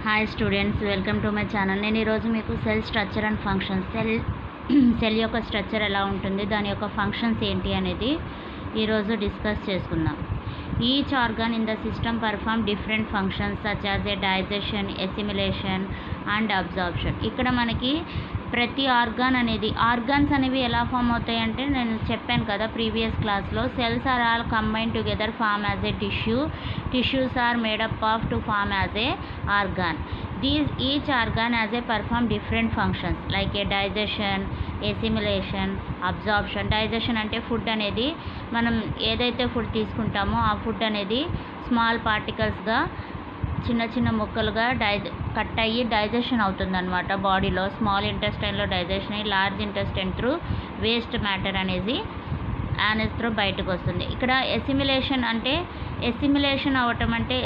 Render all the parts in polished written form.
Hi students, welcome to my channel. నేను ఈరోజు మీకు cell structure and functions, cell యొక్క స్ట్రక్చర్ ఎలా ఉంటుంది, దాని యొక్క ఫంక్షన్స్ ఏంటి అనేది ఈరోజు డిస్కస్ చేసుకుందాం. Each organ in the system perform different functions such as a digestion, assimilation and absorption. ఇక్కడ మనకి ప్రతి ఆర్గాన్స్ అనేవి ఎలా ఫామ్ అవుతాయి అంటే, నేను చెప్పాను కదా ప్రీవియస్ క్లాస్లో, cells are all combine together form as a tissues are made up of to form as a organ. Each organ as a perform different functions like a digestion, assimilation, absorption. Digestion అంటే food అనేది, మనం ఏదైతే food తీసుకుంటామో ఆ food అనేది small పార్టికల్స్గా, చిన్న చిన్న ముక్కలుగా కట్ అయ్యి డైజెషన్ అవుతుందన్నమాట బాడీలో. స్మాల్ ఇంటెస్టైన్లో డైజెషన్ అయ్యి large intestine through waste matter అనేది యానస్ త్రూ బయటకు వస్తుంది. ఇక్కడ ఎసిమిలేషన్ అంటే, ఎసిమిలేషన్ అవ్వటం అంటే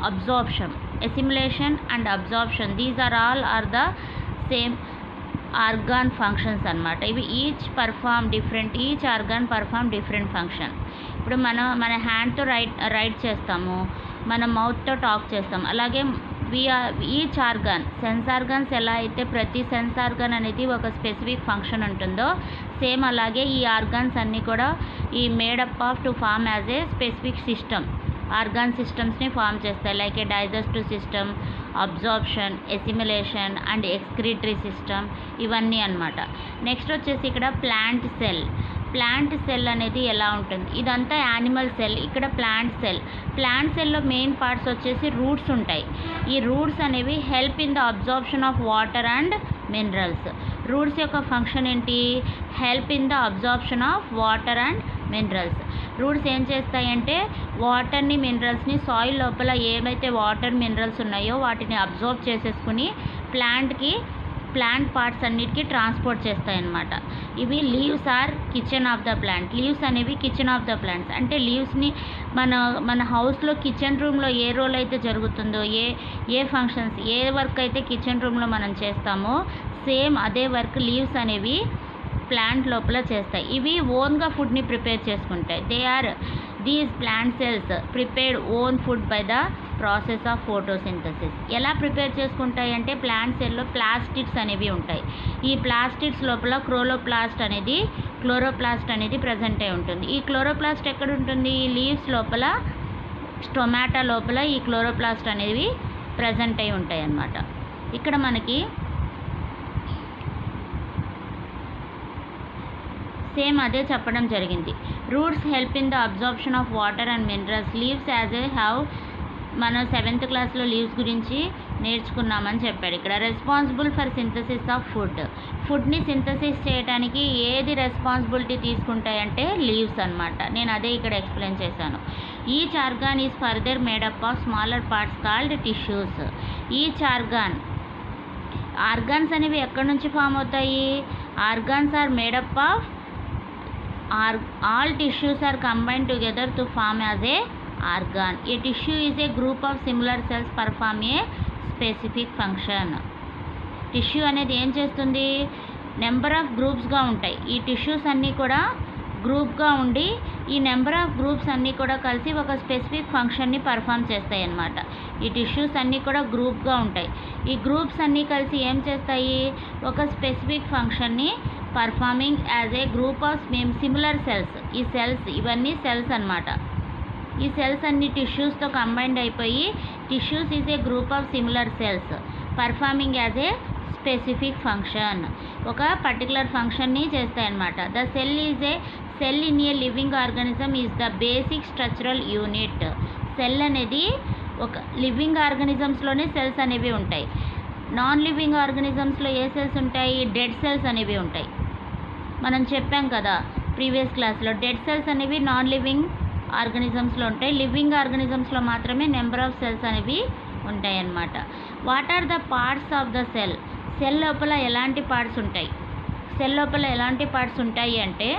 absorption. Assimilation and absorption, these are the same organ functions అన్నమాట. ఇవి each organ perform different function. ఇప్పుడు మన హ్యాండ్తో రైట్ చేస్తాము, మన మౌత్తో టాక్ చేస్తాం. అలాగే ఈచ్ ఆర్గాన్, సెన్స్ ఆర్గాన్స్ ఎలా అయితే ప్రతి సెన్స్ ఆర్గాన్ అనేది ఒక స్పెసిఫిక్ ఫంక్షన్ ఉంటుందో, సేమ్ అలాగే ఈ ఆర్గాన్స్ అన్నీ కూడా ఈ made up of to form as a specific system, organ సిస్టమ్స్ని ఫామ్ చేస్తాయి. Like a digestive system, absorption, assimilation and excretory system, ఇవన్నీ అన్నమాట. నెక్స్ట్ వచ్చేసి ఇక్కడ ప్లాంట్ సెల్ అనేది ఎలా ఉంటుంది, ఇదంతా యానిమల్ సెల్. ఇక్కడ ప్లాంట్ సెల్లో మెయిన్ పార్ట్స్ వచ్చేసి రూట్స్ ఉంటాయి. ఈ రూట్స్ అనేవి help in the absorption of water and minerals. Roots యొక్క ఫంక్షన్ ఏంటి? Help in the absorption of water and minerals. Roots ఏం చేస్తాయంటే వాటర్ని, మినరల్స్ని సాయిల్ లోపల ఏవైతే వాటర్, మినరల్స్ ఉన్నాయో వాటిని అబ్జార్బ్ చేసేసుకుని ప్లాంట్ పార్ట్స్ అన్నిటికీ ట్రాన్స్పోర్ట్ చేస్తాయన్నమాట. ఇవి leaves are kitchen of the plant. Leaves అనేవి కిచెన్ ఆఫ్ ద ప్లాంట్స్. అంటే లీవ్స్ని మన హౌస్లో కిచెన్ రూమ్లో ఏ రోల్ అయితే జరుగుతుందో, ఏ ఫంక్షన్స్, ఏ వర్క్ అయితే కిచెన్ రూమ్లో మనం చేస్తామో, సేమ్ అదే వర్క్ లీవ్స్ అనేవి ప్లాంట్ లోపల చేస్తాయి. ఇవి ఓన్గా ఫుడ్ని ప్రిపేర్ చేసుకుంటాయి. These plant cells prepared own food by the process of photosynthesis. ఎలా ప్రిపేర్ చేసుకుంటాయి అంటే, ప్లాంట్ సెల్లో ప్లాస్టిడ్స్ అనేవి ఉంటాయి. ఈ ప్లాస్టిడ్స్ లోపల క్లోరోప్లాస్ట్ అనేది ప్రజెంట్ అయి ఉంటుంది. ఈ క్లోరోప్లాస్ట్ ఎక్కడ ఉంటుంది? లీవ్స్ లోపల, స్టొమాటా లోపల ఈ క్లోరోప్లాస్ట్ అనేవి ప్రజెంట్ అయి ఉంటాయి అన్నమాట. ఇక్కడ మనకి సేమ్ అదే చెప్పడం జరిగింది. Roots help in the absorption of water and minerals. Leaves as a మనం 7th క్లాస్లో లీవ్స్ గురించి నేర్చుకున్నామని చెప్పాడు. ఇక్కడ రెస్పాన్సిబుల్ ఫర్ సింథసిస్ ఆఫ్ ఫుడ్ని సింథసిస్ చేయడానికి ఏది రెస్పాన్సిబిలిటీ తీసుకుంటాయంటే లీవ్స్ అన్నమాట. నేను అదే ఇక్కడ ఎక్స్ప్లెయిన్ చేశాను. Each organ is further made up of smaller parts called tissues. Each organs అనేవి ఎక్కడి నుంచి ఫామ్ అవుతాయి? Organs are made up of all tissues are combined together to form as a organ. A tissue is a group of similar cells perform a specific function. Tissue అనేది ఏం చేస్తుంది? Number of గ్రూప్స్గా ఉంటాయి. ఈ tissues అన్నీ కూడా గ్రూప్గా ఉండి, ఈ నెంబర్ ఆఫ్ గ్రూప్స్ అన్నీ కూడా కలిసి ఒక స్పెసిఫిక్ ఫంక్షన్ని పర్ఫామ్ చేస్తాయి అన్నమాట. ఈ టిష్యూస్ అన్నీ కూడా గ్రూప్గా ఉంటాయి. ఈ గ్రూప్స్ అన్నీ కలిసి ఏం చేస్తాయి? ఒక స్పెసిఫిక్ ఫంక్షన్ని performing as a group of similar cells. ఈ సెల్స్, ఇవన్నీ సెల్స్ అన్నమాట. ఈ సెల్స్ అన్ని టిష్యూస్తో కంబైన్డ్ అయిపోయి tissues is a group of similar cells performing as a specific function. ఒక పర్టికులర్ ఫంక్షన్ని చేస్తాయన్నమాట. The cell in a living organism is the basic structural unit. Cell అనేది ఒక లివింగ్ ఆర్గానిజమ్స్లోనే సెల్స్ అనేవి ఉంటాయి. నాన్ లివింగ్ ఆర్గానిజమ్స్లో ఏ సెల్స్ ఉంటాయి? డెడ్ సెల్స్ అనేవి ఉంటాయి. మనం చెప్పాం కదా ప్రీవియస్ క్లాస్లో, డెడ్ సెల్స్ అనేవి నాన్ లివింగ్ ఆర్గానిజమ్స్లో ఉంటాయి. లివింగ్ ఆర్గానిజమ్స్లో మాత్రమే నెంబర్ ఆఫ్ సెల్స్ అనేవి ఉంటాయి అన్నమాట. What are the parts of the cell? Cell లోపల ఎలాంటి పార్ట్స్ ఉంటాయి అంటే,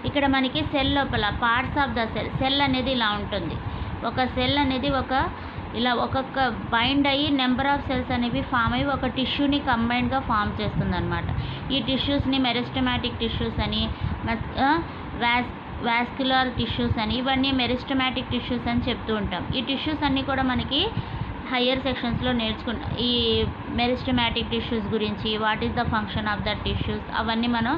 ఇక్కడ మనకి సెల్ లోపల పార్ట్స్ ఆఫ్ ద సెల్ అనేది ఇలా ఉంటుంది. ఒక సెల్ అనేది ఒక్కొక్క బైండ్ అయ్యి నెంబర్ ఆఫ్ సెల్స్ అనేవి ఫామ్ అయ్యి ఒక టిష్యూని కంబైన్డ్గా ఫామ్ చేస్తుంది అనమాట. ఈ టిష్యూస్ని మెరిస్టమాటిక్ టిష్యూస్ అని, వాస్క్యులర్ టిష్యూస్ అని, ఇవన్నీ మెరిస్టమాటిక్ టిష్యూస్ అని చెప్తూ ఉంటాం. ఈ టిష్యూస్ అన్నీ కూడా మనకి హయ్యర్ సెక్షన్స్లో నేర్చుకుంటాం. ఈ మెరిస్టమాటిక్ టిష్యూస్ గురించి, what is the function of the tissues, అవన్నీ మనం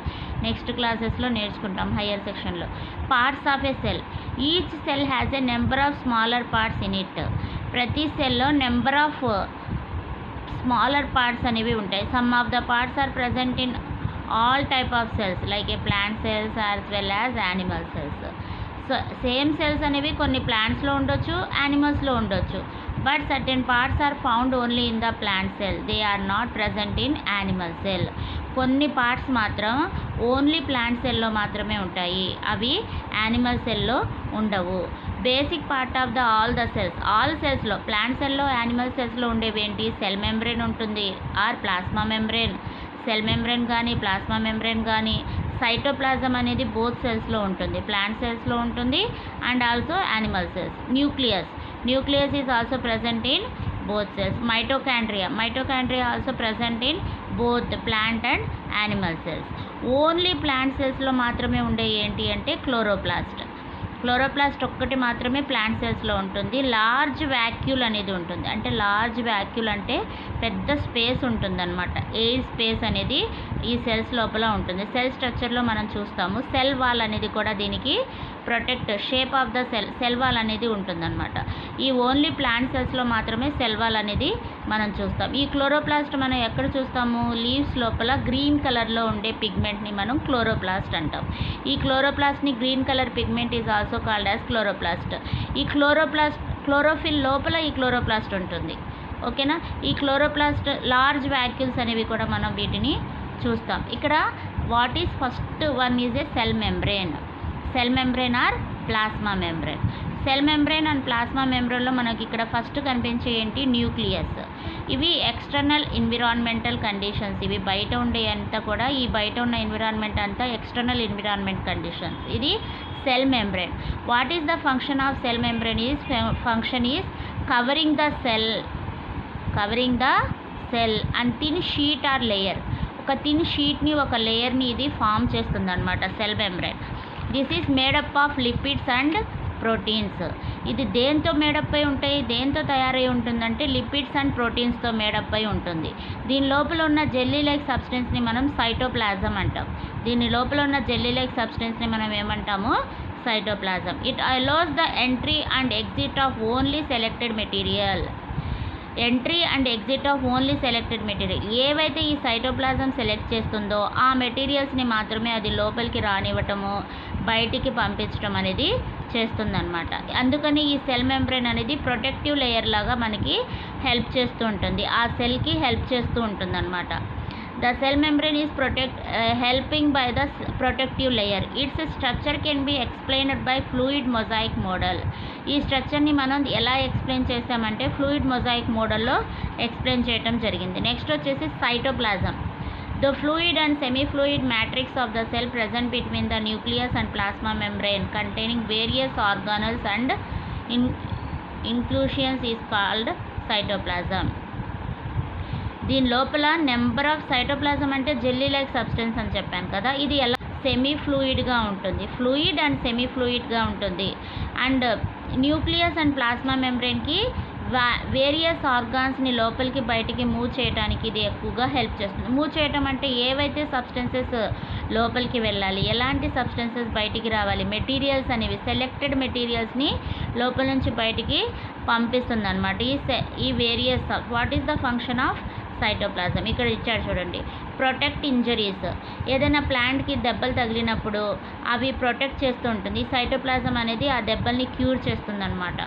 నెక్స్ట్ క్లాసెస్లో నేర్చుకుంటాం హయ్యర్ సెక్షన్లో. Parts of a cell. Each cell has a number of smaller parts in it. ప్రతి సెల్లో నెంబర్ ఆఫ్ స్మాలర్ పార్ట్స్ అనేవి ఉంటాయి. Some of the parts are present in all type of cells like a plant cells as well as animal cells. So same cells అనేవి కొన్ని ప్లాంట్స్లో ఉండొచ్చు, యానిమల్స్లో ఉండొచ్చు. But certain parts are found only in the plant cell, they are not present in animal cell. కొన్ని parts మాత్రం only plant సెల్లో మాత్రమే ఉంటాయి, అవి యానిమల్ సెల్లో ఉండవు. Basic part of the all the cells. All సెల్స్లో, ప్లాంట్ సెల్లో, యానిమల్ సెల్స్లో ఉండేవి ఏంటి? సెల్ మెంబ్రేన్ ఉంటుంది or plasma membrane. Cell membrane కానీ ప్లాస్మా మెంబ్రేన్ కానీ. సైటోప్లాజం అనేది బోత్ సెల్స్లో ఉంటుంది, ప్లాంట్ సెల్స్లో ఉంటుంది and also animal cells. Nucleus is also present in both cells. Mitochondria also present in both plant and animal cells. Only plant సెల్స్లో మాత్రమే ఉండే ఏంటి అంటే క్లోరోప్లాస్ట్ ఒక్కటి మాత్రమే ప్లాంట్ సెల్స్లో ఉంటుంది. లార్జ్ వ్యాక్యూల్ అనేది ఉంటుంది. అంటే లార్జ్ వ్యాక్యూల్ అంటే పెద్ద స్పేస్ ఉంటుందన్నమాట. ఎయిర్ స్పేస్ అనేది ఈ సెల్స్ లోపల ఉంటుంది. సెల్ స్ట్రక్చర్లో మనం చూస్తాము. సెల్ వాల్ అనేది కూడా దీనికి protect shape of the cell wall అనేది ఉంటుందన్నమాట. ఈ ఓన్లీ ప్లాంట్ సెల్స్లో మాత్రమే సెల్ వాల్ అనేది మనం చూస్తాం. ఈ క్లోరోప్లాస్ట్ మనం ఎక్కడ చూస్తాము? లీవ్స్ లోపల గ్రీన్ కలర్లో ఉండే పిగ్మెంట్ని మనం క్లోరోప్లాస్ట్ అంటాం. ఈ క్లోరోప్లాస్ట్ని green colour pigment is also called as chloroplast. ఈ క్లోరోఫిల్ లోపల ఈ క్లోరోప్లాస్ట్ ఉంటుంది. ఓకేనా? ఈ క్లోరోప్లాస్ట్ లార్జ్ వ్యాక్యూల్స్ అనేవి కూడా మనం వీటిని చూస్తాం. ఇక్కడ what is first one is a cell membrane or plasma membrane. Cell membrane and plasma మెంబ్రేన్లో మనకి ఇక్కడ ఫస్ట్ కనిపించే ఏంటి? న్యూక్లియస్. ఇవి ఎక్స్టర్నల్ ఎన్విరాన్మెంటల్ కండిషన్స్. ఇవి బయట ఉండే అంతా కూడా, ఈ బయట ఉన్న ఎన్విరాన్మెంట్ అంతా ఎక్స్టర్నల్ ఎన్విరాన్మెంట్ కండిషన్స్. ఇది cell membrane. What is the function of cell membrane? Function is covering the cell and thin sheet or layer. ఒక థిన్ షీట్ని, ఒక లేయర్ని ఇది ఫామ్ చేస్తుంది అనమాట cell membrane. This is made up of lipids and proteins. ఇది దేంతో మేడప్ అయి ఉంటాయి? దేంతో తయారై ఉంటుందంటే లిపిడ్స్ అండ్ ప్రోటీన్స్తో మేడప్ అయి ఉంటుంది. దీని లోపల ఉన్న జెల్లీ లైక్ సబ్స్టెన్స్ని మనం సైటోప్లాజం అంటాం. దీని లోపల ఉన్న జెల్లీ లైక్ సబ్స్టెన్స్ని మనం ఏమంటాము? Cytoplasm. It allows the entry and exit of only selected material. ఏవైతే ఈ సైటోప్లాజం సెలెక్ట్ చేస్తుందో ఆ మెటీరియల్స్ని మాత్రమే అది లోపలికి రానివ్వటము, బయటికి పంపించడం అనేది చేస్తుందన్నమాట. అందుకని ఈ సెల్ మెంబ్రేన్ అనేది ప్రొటెక్టివ్ లేయర్ లాగా మనకి హెల్ప్ చేస్తూ ఉంటుంది, ఆ సెల్కి హెల్ప్ చేస్తూ ఉంటుందన్నమాట. The cell membrane is helping by the protective layer. Its structure can be explained by fluid mosaic model. ఈ స్ట్రక్చర్ని మనం ఎలా ఎక్స్ప్లెయిన్ చేసామంటే ఫ్లూయిడ్ మొజాయిక్ మోడల్లో ఎక్స్ప్లెయిన్ చేయడం జరిగింది. నెక్స్ట్ వచ్చేసి cytoplasm. The fluid and semi-fluid matrix of the cell present between the nucleus and plasma membrane containing various organelles and inclusions is called cytoplasm. దీని లోపల నెంబర్ ఆఫ్ సైటోప్లాజం అంటే jelly like substance అని చెప్పాను కదా, ఇది ఎలా semi ఫ్లూయిడ్గా ఉంటుంది, ఫ్లూయిడ్ అండ్ సెమీ ఫ్లూయిడ్గా ఉంటుంది. అండ్ న్యూక్లియస్ అండ్ ప్లాస్మా మెంబ్రేన్కి వేరియస్ ఆర్గాన్స్ని లోపలికి బయటికి మూవ్ చేయడానికి ఇది ఎక్కువగా హెల్ప్ చేస్తుంది. మూవ్ చేయటం అంటే ఏవైతే సబ్స్టెన్సెస్ లోపలికి వెళ్ళాలి, ఎలాంటి సబ్స్టెన్సెస్ బయటికి రావాలి, మెటీరియల్స్ అనేవి సెలెక్టెడ్ మెటీరియల్స్ని లోపల నుంచి బయటికి పంపిస్తుంది అనమాట. ఈ various what is the function of cytoplasm ఇక్కడ ఇచ్చాడు చూడండి. Protect injuries. ఏదైనా ప్లాంట్కి దెబ్బలు తగిలినప్పుడు అవి ప్రొటెక్ట్ చేస్తూ ఉంటుంది. ఈ సైటోప్లాజం అనేది ఆ దెబ్బల్ని క్యూర్ చేస్తుంది అనమాట.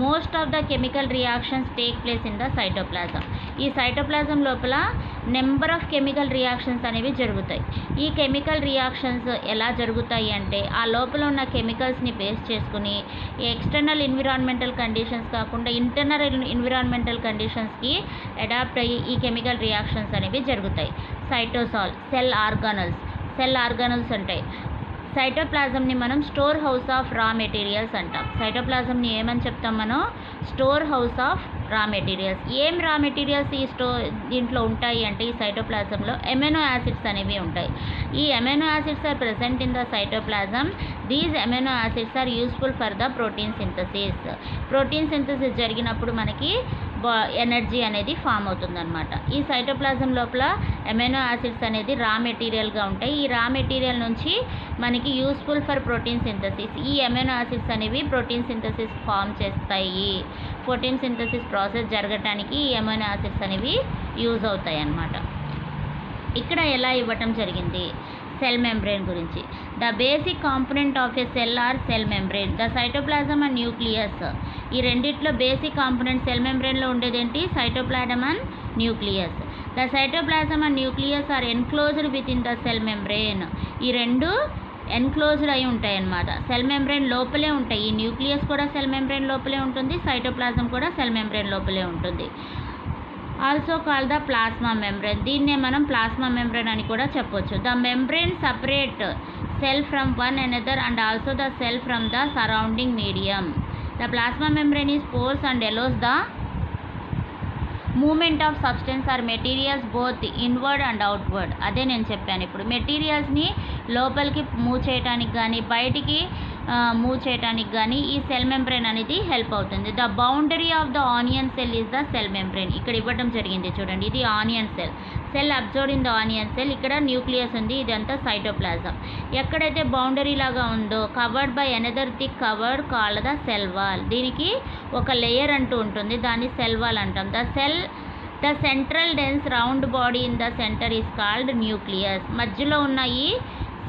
Most of the chemical reactions take place in the cytoplasm. ఈ సైటోప్లాజం లోపల నెంబర్ ఆఫ్ కెమికల్ రియాక్షన్స్ అనేవి జరుగుతాయి. ఈ కెమికల్ రియాక్షన్స్ ఎలా జరుగుతాయి అంటే ఆ లోపల ఉన్న కెమికల్స్ని బేస్ చేసుకుని ఎక్స్టర్నల్ ఎన్విరాన్మెంటల్ కండిషన్స్ కాకుండా ఇంటర్నల్ ఎన్విరాన్మెంటల్ కండిషన్స్కి అడాప్ట్ అయ్యి ఈ కెమికల్ రియాక్షన్స్ అనేవి జరుగుతాయి. సైటోసాల్, సెల్ ఆర్గానల్స్ ఉంటాయి. సైటోప్లాజంని మనం స్టోర్ హౌస్ ఆఫ్ రా మెటీరియల్స్ అంటాం. సైటోప్లాజంని ఏమని చెప్తాం మనం? స్టోర్ హౌస్ ఆఫ్ రా మెటీరియల్స్. ఏం రా మెటీరియల్స్ దీంట్లో ఉంటాయి అంటే ఈ సైటోప్లాజంలో ఎమినో యాసిడ్స్ అనేవి ఉంటాయి. ఈ amino acids are present in the cytoplasm. These amino acids are useful for the protein synthesis. Protein synthesis జరిగినప్పుడు మనకి ఎనర్జీ అనేది ఫామ్ అవుతుందన్నమాట. ఈ సైటోప్లాజం లోపల ఎమినో యాసిడ్స్ అనేది రా మెటీరియల్గా ఉంటాయి. ఈ రా మెటీరియల్ నుంచి మనకి యూస్ఫుల్ ఫర్ ప్రోటీన్ సింథసిస్. ఈ ఎమినో యాసిడ్స్ అనేవి ప్రోటీన్ సింథసిస్ ఫామ్ చేస్తాయి. ప్రోటీన్ సింథసిస్ ప్రాసెస్ జరగటానికి ఈ ఎమినో యాసిడ్స్ అనేవి యూజ్ అవుతాయి అన్నమాట. ఇక్కడ ఎలా ఇవ్వటం జరిగింది? సెల్ మెంబ్రెయిన్ గురించి. The basic component of a cell or cell membrane. The cytoplasm and nucleus. ఈ రెండిట్లో బేసిక్ కాంపోనెంట్ సెల్ మెంబ్రెయిన్లో ఉండేదేంటి? Cytoplasm and nucleus. The cytoplasm and nucleus are enclosed within the cell membrane. ఈ రెండు enclosed అయి ఉంటాయి అన్నమాట. Cell membrane లోపలే ఉంటాయి. ఈ న్యూక్లియస్ కూడా సెల్ మెంబ్రెయిన్ లోపలే ఉంటుంది, సైటోప్లాజం కూడా సెల్ మెంబ్రెయిన్ లోపలే ఉంటుంది. Also call the plasma membrane. దీన్నే మనం ప్లాస్మా మెంబ్రెయిన్ అని కూడా చెప్పొచ్చు. The membrane separate cell from one another and also the cell from the surrounding medium. The plasma membrane is pores and allows the movement of substance or materials both inward and outward. అదే నేను చెప్పాను ఇప్పుడు. మెటీరియల్స్ని లోపలికి move చేయడానికి కానీ బయటికి move చేయడానికి కానీ ఈ సెల్ మెంబ్రెయిన్ అనేది హెల్ప్ అవుతుంది. The boundary of the onion cell is the cell membrane. ఇక్కడ ఇవ్వడం జరిగింది చూడండి. ఇది onion cell. Cell observed in the onion cell. ఇక్కడ న్యూక్లియస్ ఉంది, ఇదంతా సైటోప్లాజం. ఎక్కడైతే బౌండరీ లాగా ఉందో covered by another thick cover called the cell wall. దీనికి ఒక లేయర్ అంటూ ఉంటుంది, దాన్ని సెల్ వాల్ అంటాం. The central dense round body in the centre is called nucleus. మధ్యలో ఉన్న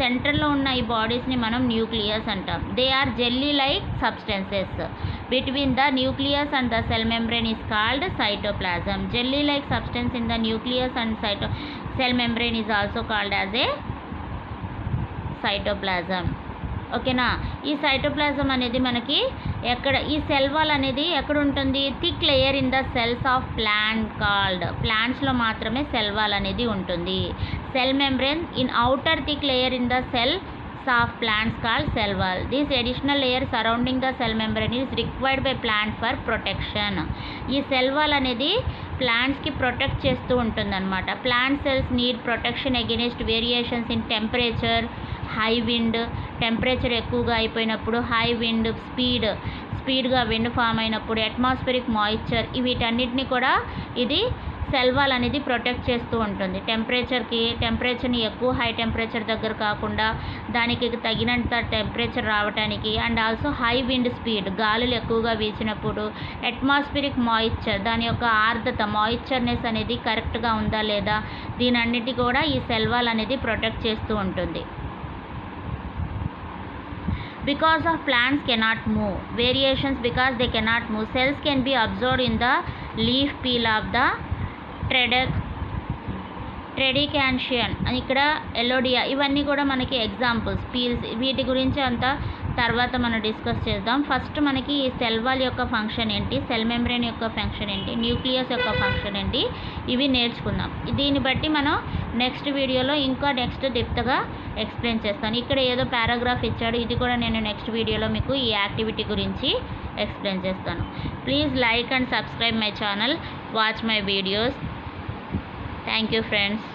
సెంటర్లో ఉన్న ఈ బాడీస్ని మనం న్యూక్లియస్ అంటాం. They are jelly like substances. Between the nucleus and the cell membrane is called cytoplasm. Jelly like substance in the nucleus and cell membrane is also called as a cytoplasm. ఓకేనా? ఈ cytoplasm అనేది మనకి ఈ cell wall అనేది ఎక్కడ ఉంటుంది? Thick layer in the cells of plant called. ప్లాంట్స్లో మాత్రమే సెల్ వాల్ అనేది ఉంటుంది. Cell membrane in outer thick layer in the cells of plants called cell wall. This additional layer surrounding the cell membrane is required by plant for protection. ఈ cell wall అనేది ప్లాంట్స్కి protect చేస్తూ ఉంటుందన్నమాట. Plant cells need protection against variations in temperature, high wind. Temperature ఎక్కువగా అయిపోయినప్పుడు, high wind, స్పీడ్గా wind form అయినప్పుడు, atmospheric moisture, వీటన్నిటిని కూడా ఇది సెల్ వాల్ అనేది ప్రొటెక్ట్ చేస్తూ ఉంటుంది. టెంపరేచర్ని ఎక్కువ హై టెంపరేచర్ దగ్గర కాకుండా దానికి తగినంత టెంపరేచర్ రావడానికి, and also high wind speed, గాలులు ఎక్కువగా వీచినప్పుడు, అట్మాస్ఫిరిక్ మాయిశ్చర్, దాని యొక్క ఆర్ద్రత మాయిశ్చర్నెస్ అనేది కరెక్ట్గా ఉందా లేదా, దీనన్నిటి కూడా ఈ సెల్ వాల్ అనేది ప్రొటెక్ట్ చేస్తూ ఉంటుంది. Because of plants cannot move. Variations because they cannot move. Cells can be absorbed in the leaf peel of the ట్రెడికాన్షియన్. ఇక్కడ ఎలోడియా, ఇవన్నీ కూడా మనకి ఎగ్జాంపుల్స్. పీల్స్, వీటి గురించి అంతా తర్వాత మనం డిస్కస్ చేద్దాం. ఫస్ట్ మనకి ఈ సెల్ వాల్ యొక్క ఫంక్షన్ ఏంటి, సెల్ మెంబ్రెయిన్ యొక్క ఫంక్షన్ ఏంటి, న్యూక్లియస్ యొక్క ఫంక్షన్ ఏంటి, ఇవి నేర్చుకుందాం. దీన్ని బట్టి మనం నెక్స్ట్ వీడియోలో ఇంకా డెప్త్గా ఎక్స్ప్లెయిన్ చేస్తాను. ఇక్కడ ఏదో పారాగ్రాఫ్ ఇచ్చాడు, ఇది కూడా నేను నెక్స్ట్ వీడియోలో మీకు ఈ యాక్టివిటీ గురించి ఎక్స్ప్లెయిన్ చేస్తాను. Please like and subscribe my channel, watch my videos. Thank you friends.